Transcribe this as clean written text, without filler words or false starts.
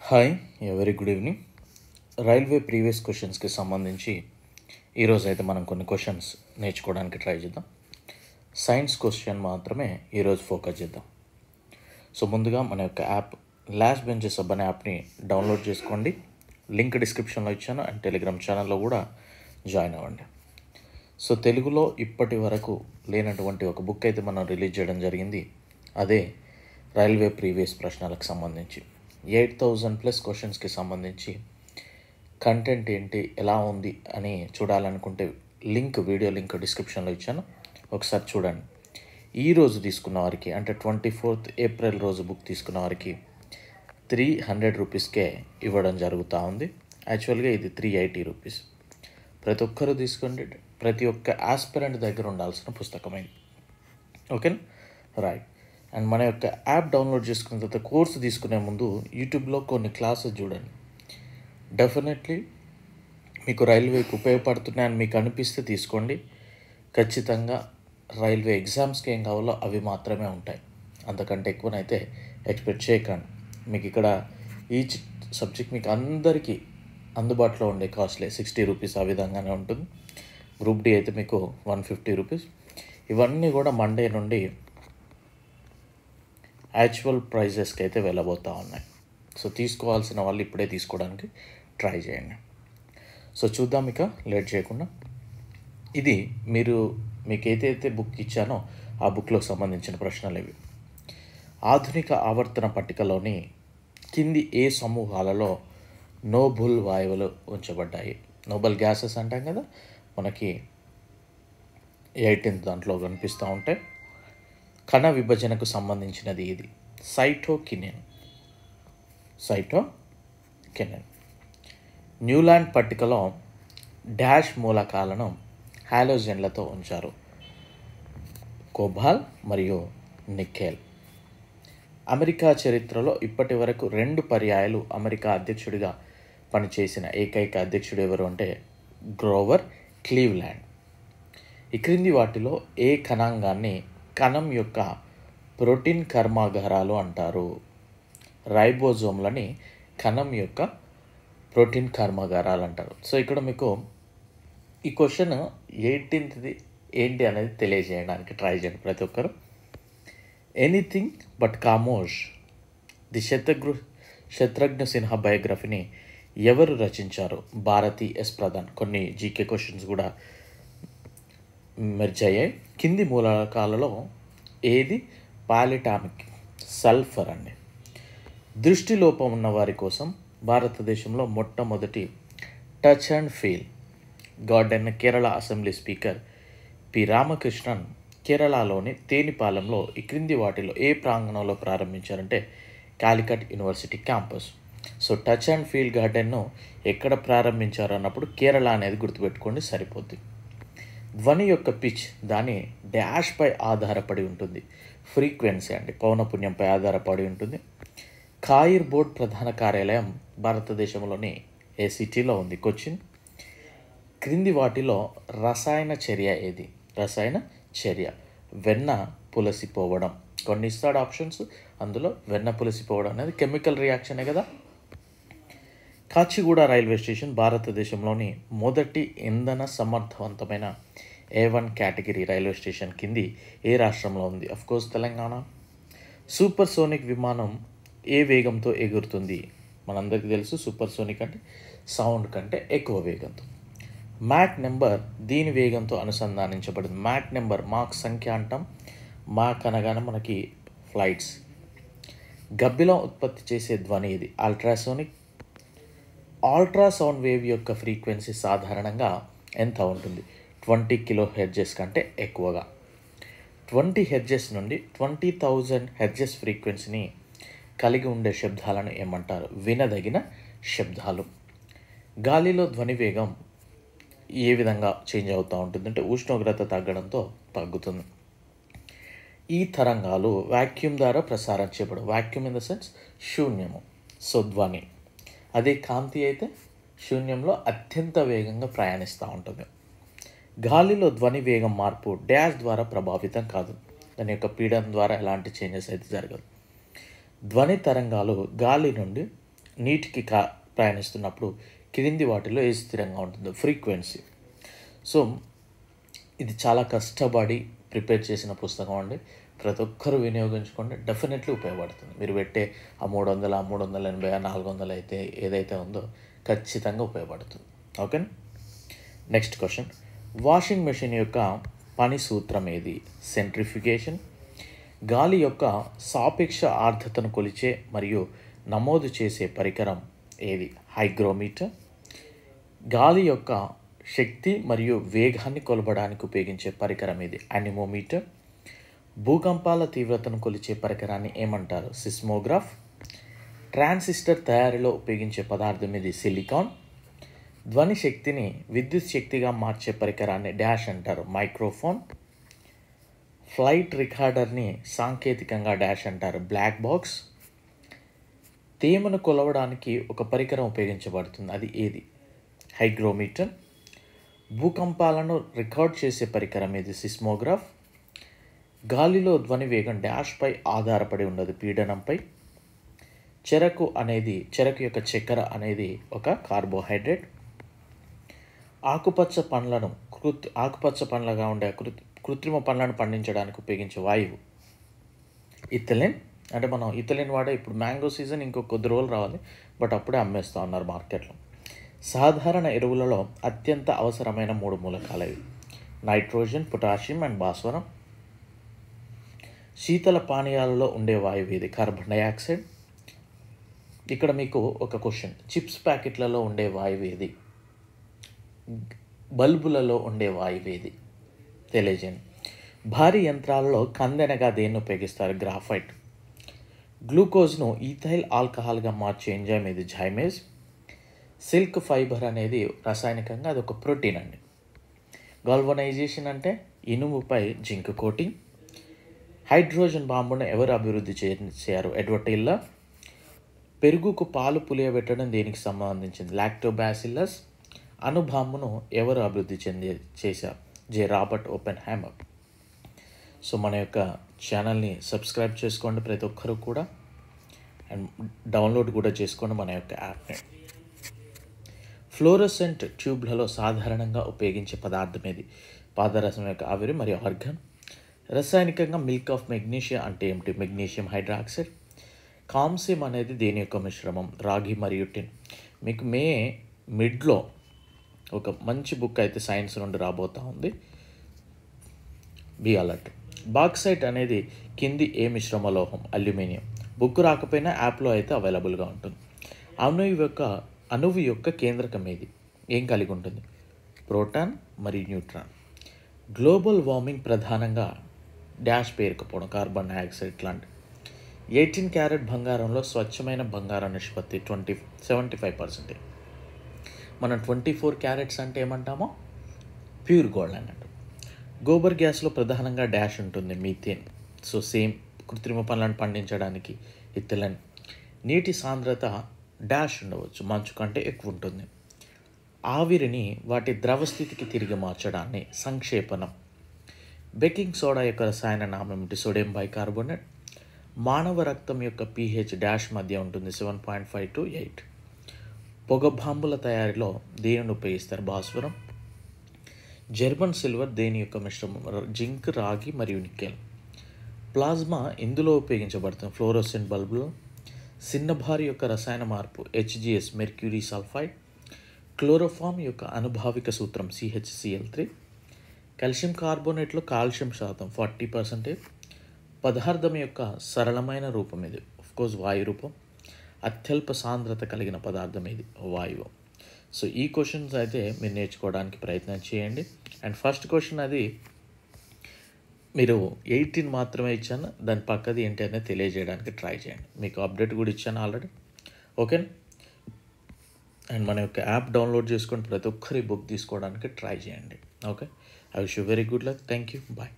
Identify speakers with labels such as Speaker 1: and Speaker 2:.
Speaker 1: Hi, very good evening. Railway previous క్వశ్చన్స్కి సంబంధించి ఈరోజు అయితే మనం కొన్ని క్వశ్చన్స్ నేర్చుకోవడానికి ట్రై చేద్దాం. సైన్స్ క్వశ్చన్ మాత్రమే ఈరోజు ఫోకస్ చేద్దాం. సో ముందుగా మన యొక్క యాప్ లాస్ట్ బెంచెస్ అనే యాప్ని డౌన్లోడ్ చేసుకోండి. లింక్ డిస్క్రిప్షన్లో ఇచ్చాను అండ్ టెలిగ్రామ్ ఛానల్లో కూడా జాయిన్ అవ్వండి. సో తెలుగులో ఇప్పటి వరకు లేనటువంటి ఒక బుక్ అయితే మనం రిలీజ్ చేయడం జరిగింది. అదే రైల్వే ప్రీవియస్ ప్రశ్నలకు సంబంధించి 8,000+ క్వశ్చన్స్కి సంబంధించి కంటెంట్ ఏంటి, ఎలా ఉంది అని చూడాలనుకుంటే వీడియో లింక్ డిస్క్రిప్షన్లో ఇచ్చాను, ఒకసారి చూడండి. ఈరోజు తీసుకున్న వారికి అంటే 24th ఏప్రిల్ రోజు బుక్ తీసుకున్న వారికి 300 రూపీస్కే ఇవ్వడం జరుగుతూ ఉంది. యాక్చువల్గా ఇది 380 రూపీస్. ప్రతి ఒక్కరూ తీసుకోండి. ప్రతి ఒక్క ఆస్పిరెంట్ దగ్గర ఉండాల్సిన పుస్తకమైంది. ఓకేనా, రైట్. అండ్ మన యొక్క యాప్ డౌన్లోడ్ చేసుకున్న తర్వాత కోర్సు తీసుకునే ముందు యూట్యూబ్లో కొన్ని క్లాసెస్ చూడండి. డెఫినెట్లీ మీకు రైల్వేకి ఉపయోగపడుతున్నాయని మీకు అనిపిస్తే తీసుకోండి. ఖచ్చితంగా రైల్వే ఎగ్జామ్స్కి ఏం కావాలో అవి మాత్రమే ఉంటాయి, అంతకంటే ఎక్కువనైతే ఎక్స్పెక్ట్ చేయకండి. మీకు ఇక్కడ ఈచ్ సబ్జెక్ట్ మీకు అందరికీ అందుబాటులో ఉండే కాస్ట్లే 60 రూపీస్ ఆ విధంగానే ఉంటుంది. గ్రూప్ డి అయితే మీకు 150 రూపీస్. ఇవన్నీ కూడా మండే నుండి యాక్చువల్ ప్రైజెస్కి అయితే వెళ్ళబోతూ ఉన్నాయి. సో తీసుకోవాల్సిన వాళ్ళు ఇప్పుడే తీసుకోవడానికి ట్రై చేయండి. సో చూద్దాం, ఇక లేట్ చేయకుండా. ఇది మీకు ఏదైతే బుక్ ఇచ్చానో ఆ బుక్లో సంబంధించిన ప్రశ్నలు ఇవి. ఆధునిక ఆవర్తన పట్టికలోని కింది ఏ సమూహాలలో నోబుల్ వాయువులు ఉంచబడ్డాయి? నోబెల్ గ్యాసెస్ అంటాం కదా, మనకి 18th దాంట్లో కనిపిస్తూ ఉంటాయి. కణ విభజనకు సంబంధించినది ఇది సైటోకినిన్. న్యూలాండ్ పట్టికలో డాష్ మూలకాలను హాలోజన్లతో ఉంచారు? కోబాల్ మరియు నికెల్. అమెరికా చరిత్రలో ఇప్పటి వరకు 2 పర్యాయాలు అమెరికా అధ్యక్షుడిగా పనిచేసిన ఏకైక అధ్యక్షుడు ఎవరు అంటే గ్రోవర్ క్లీవ్లాండ్. ఈ క్రింది వాటిలో ఏ కణాంగాన్ని కణం యొక్క ప్రోటీన్ కర్మాగారాలు అంటారు? రైబోజోమ్లని కణం యొక్క ప్రోటీన్ కర్మాగారాలు అంటారు. సో ఇక్కడ మీకు ఈ క్వశ్చన్ 18th ఏంటి అనేది తెలియజేయడానికి ట్రై చేయండి ప్రతి ఒక్కరు. Anything but Khamosh, the Shatrughan Sinha బయోగ్రఫీని ఎవరు రచించారు? భారతి ఎస్ ప్రధాన్. కొన్ని జీకే క్వశ్చన్స్ కూడా మెర్జ్ అయ్యాయి. కింది మూలకాలలో ఏది పాలిటామిక్? సల్ఫర్ అండి. దృష్టి లోపం ఉన్న వారి కోసం భారతదేశంలో మొట్టమొదటి touch and feel garden Kerala assembly speaker P Ramakrishnan కేరళలోని తేనిపాలెంలో ఈ క్రింది వాటిలో ఏ ప్రాంగణంలో ప్రారంభించారంటే Calicut university campus. So touch and feel గార్డెన్ను ఎక్కడ ప్రారంభించారు అన్నప్పుడు కేరళ అనేది గుర్తుపెట్టుకోండి, సరిపోద్ది. ధ్వని యొక్క పిచ్ దాని డాష్పై ఆధారపడి ఉంటుంది. ఫ్రీక్వెన్సీ అండి, పౌనపున్యంపై ఆధారపడి ఉంటుంది. కాయిర్ బోర్డ్ ప్రధాన కార్యాలయం భారతదేశంలోని ఏ సిటీలో ఉంది? కొచ్చిన్. క్రింది వాటిలో రసాయన చర్య ఏది? రసాయన చర్య వెన్న పులసిపోవడం. కొన్ని ఇస్తాడు ఆప్షన్స్, అందులో వెన్న పులసిపోవడం అనేది కెమికల్ రియాక్షనే కదా. కాచిగూడ రైల్వే స్టేషన్ భారతదేశంలోని మొదటి ఇంధన సమర్థవంతమైన A1 కేటగిరీ రైల్వే స్టేషన్ కింది ఏ రాష్ట్రంలో ఉంది? అఫ్కోర్స్ తెలంగాణ. సూపర్ సోనిక్ విమానం ఏ వేగంతో ఎగురుతుంది? మనందరికీ తెలుసు, సూపర్ సోనిక్ అంటే సౌండ్ కంటే ఎక్కువ వేగంతో. మ్యాక్ నెంబర్ దీని వేగంతో అనుసంధానించబడింది. మ్యాక్ నెంబర్ మాక్ సంఖ్య అంటాం. మాక్ అనగానే మనకి ఫ్లైట్స్. గబ్బిలం ఉత్పత్తి చేసే ధ్వని ఇది అల్ట్రాసోనిక్. అల్ట్రాసౌండ్ వేవ్ యొక్క ఫ్రీక్వెన్సీ సాధారణంగా ఎంత ఉంటుంది? 20 kHz కంటే ఎక్కువగా. 20 Hz నుండి 20,000 Hz ఫ్రీక్వెన్సీని కలిగి ఉండే శబ్దాలను ఏమంటారు? వినదగిన శబ్దాలు. గాలిలో ధ్వని వేగం ఏ విధంగా చేంజ్ అవుతూ ఉంటుంది అంటే ఉష్ణోగ్రత తగ్గడంతో తగ్గుతుంది. ఈ తరంగాలు వాక్యూమ్ ద్వారా ప్రసారం చేయబడు. వాక్యూమ్ ఇన్ ద సెన్స్ శూన్యము. సో ధ్వని. అదే కాంతి అయితే శూన్యంలో అత్యంత వేగంగా ప్రయాణిస్తూ ఉంటుంది. గాలిలో ధ్వని వేగం మార్పు డాష్ ద్వారా ప్రభావితం కాదు. దాని యొక్క పీడనం ద్వారా ఎలాంటి చేంజెస్ అయితే జరగదు. ధ్వని తరంగాలు గాలి నుండి నీటికి ప్రయాణిస్తున్నప్పుడు క్రింది వాటిలో ఏది స్థిరంగా ఉంటుందో ఫ్రీక్వెన్సీ. సో ఇది చాలా కష్టపడి ప్రిపేర్ చేసిన పుస్తకం అండి. ప్రతి ఒక్కరూ వినియోగించుకోండి, డెఫినెట్లీ ఉపయోగపడుతుంది. మీరు పెట్టే ఆ 300, 380, 400 అయితే ఏదైతే ఉందో ఖచ్చితంగా ఉపయోగపడుతుంది. ఓకేనా. నెక్స్ట్ క్వశ్చన్, వాషింగ్ మెషిన్ యొక్క పని సూత్రం ఏది? సెంట్రిఫ్యూగేషన్. గాలి యొక్క సాపేక్ష ఆర్ద్రతను కొలిచే మరియు నమోదు చేసే పరికరం ఏది? హైగ్రోమీటర్. గాలి యొక్క శక్తి మరియు వేగాన్ని కొలవడానికి ఉపయోగించే పరికరం ఇది? అనిమోమీటర్. భూకంపాల తీవ్రతను కొలిచే పరికరాన్ని ఏమంటారు? సిస్మోగ్రాఫ్. ట్రాన్సిస్టర్ తయారీలో ఉపయోగించే పదార్థం ఇది? సిలికాన్. ధ్వని శక్తిని విద్యుత్ శక్తిగా మార్చే పరికరాన్ని డాష్ అంటారు? మైక్రోఫోన్. ఫ్లైట్ రికార్డర్ని సాంకేతికంగా డాష్ అంటారు? Black box. తేమను కొలవడానికి ఒక పరికరం ఉపయోగించబడుతుంది, అది ఏది? హైగ్రోమీటర్. భూకంపాలను రికార్డ్ చేసే పరికరం ఇది? సిస్మోగ్రాఫ్. గాలిలో ధ్వని వేగం డాష్పై ఆధారపడి ఉండదు, పీడనంపై. చెరకు యొక్క చక్కెర అనేది ఒక కార్బోహైడ్రేట్. ఆకుపచ్చ పండ్లగా ఉండే కృత్రిమ పండ్లను పండించడానికి ఉపయోగించే వాయువు? ఇథిలిన్. అంటే మనం ఇథిలిన్ వాడే ఇప్పుడు మ్యాంగో సీజన్ ఇంకో కొద్ది రోజులు రావాలి, బట్ అప్పుడే అమ్మేస్తూ ఉన్నారు మార్కెట్లో. సాధారణ ఎరువులలో అత్యంత అవసరమైన 3 మూలకాలు: నైట్రోజన్, పొటాషియం అండ్ భాస్వరం. శీతల పానీయాలలో ఉండే వాయువు ఇది? Carbon dioxide. ఇక్కడ మీకు ఒక క్వశ్చన్, చిప్స్ ప్యాకెట్లలో ఉండే వాయువు ఏది? బల్బులలో ఉండే వాయువు ఏది? తెలియజేయండి. భారీ యంత్రాలలో కందెనగా దేన్ని ఉపయోగిస్తారు? గ్రాఫైట్. గ్లూకోజ్ను ఈథైల్ ఆల్కహాల్గా మార్చే ఎంజైమ్ ఇది? జైమేజ్. సిల్క్ ఫైబర్ అనేది రసాయనికంగా అది ఒక ప్రోటీన్ అండి. గాల్వనైజేషన్ అంటే ఇనుముపై జింక్ కోటింగ్. హైడ్రోజన్ బాంబును ఎవరు అభివృద్ధి చేశారు? Edward tailor. పెరుగుకు పాలు పులియబెట్టడం దేనికి సంబంధించింది? లాక్టోబాసిల్లస్. అణుబాంబును ఎవరు అభివృద్ధి చేశారు? Robert open hammer. సో మన యొక్క ఛానల్ని సబ్స్క్రైబ్ చేసుకోండి ప్రతి ఒక్కరు కూడా, అండ్ డౌన్లోడ్ కూడా చేసుకోండి మన యొక్క యాప్ని. ఫ్లోరోసెంట్ ట్యూబ్లలో సాధారణంగా ఉపయోగించే పదార్థం ఏది? పాదరసం యొక్క ఆవిరి మరియు ఆర్గాన్. రసాయనికంగా మిల్క్ ఆఫ్ మెగ్నీషియా అంటే ఏమిటి? Magnesium hydroxide. కాంస్యం అనేది దేని యొక్క మిశ్రమం? రాగి మరియు టిన్. మీకు మిడ్లో ఒక మంచి బుక్ అయితే సైన్స్ నుండి రాబోతూ ఉంది, బి అలర్ట్. బాక్సైట్ అనేది కింది ఏ మిశ్రమ లోహం? అల్యూమినియం. బుక్ రాకపోయినా యాప్లో అయితే అవైలబుల్గా ఉంటుంది. అణువు యొక్క కేంద్రకం ఏది? ఏం కలిగి ఉంటుంది? ప్రోటాన్ మరియు న్యూట్రాన్. గ్లోబల్ వార్మింగ్ ప్రధానంగా డాష్ పేరుకపోవడం, కార్బన్ డైఆక్సైడ్ ఇట్లాంటి. 18 క్యారెట్ బంగారంలో స్వచ్ఛమైన బంగారం నిష్పత్తి 75%. మనం 24 క్యారెట్స్ అంటే ఏమంటామో ప్యూర్ గోల్డ్ అన్నట్టు. గోబర్ గ్యాస్లో ప్రధానంగా డాష్ ఉంటుంది? మీథేన్. సో సేమ్ కృత్రిమ పనులను పండించడానికి ఇథిలిన్. నీటి సాంద్రత డాష్ ఉండవచ్చు, మంచు కంటే ఎక్కువ ఉంటుంది. ఆవిరిని వాటి ద్రవ స్థితికి తిరిగి మార్చడాన్ని సంక్షేపణం. బేకింగ్ సోడా యొక్క రసాయన నామం ఏమిటి? Sodium bicarbonate. మానవ రక్తం యొక్క pH డాష్ మధ్య ఉంటుంది? 7.5 to 8. పొగ బాంబుల తయారీలో దేనిని ఉపయోగిస్తారు? భాస్వరం. జర్మన్ సిల్వర్ దేని యొక్క మిశ్రమం? జింక్, రాగి మరియు నికెల్. ప్లాజ్మా ఇందులో ఉపయోగించబడుతుంది? ఫ్లోరోసెంట్ బల్బులో. సిన్నభారి యొక్క రసాయన మార్పు? HGS, mercury sulphide. క్లోరోఫామ్ యొక్క అనుభావిక సూత్రం? CHCl3. కాల్షియం కార్బోనేట్లో కాల్షియం శాతం 40%. పదార్థం యొక్క సరళమైన రూపం ఇది? ఆఫ్కోర్స్ వాయు రూపం. అత్యల్ప సాంద్రత కలిగిన పదార్థం ఇది? వాయువు. సో ఈ క్వశ్చన్స్ అయితే మీరు నేర్చుకోవడానికి ప్రయత్నం చేయండి. అండ్ ఫస్ట్ క్వశ్చన్ అది మీరు 18 మాత్రమే ఇచ్చాను, దాని పక్కది ఏంటి అనేది తెలియజేయడానికి ట్రై చేయండి. మీకు అప్డేట్ కూడా ఇచ్చాను ఆల్రెడీ, ఓకే. అండ్ మన యొక్క యాప్ డౌన్లోడ్ చేసుకొని ప్రతి ఒక్కరి బుక్ తీసుకోవడానికి ట్రై చేయండి, okay. I wish you very good luck. Thank you, bye.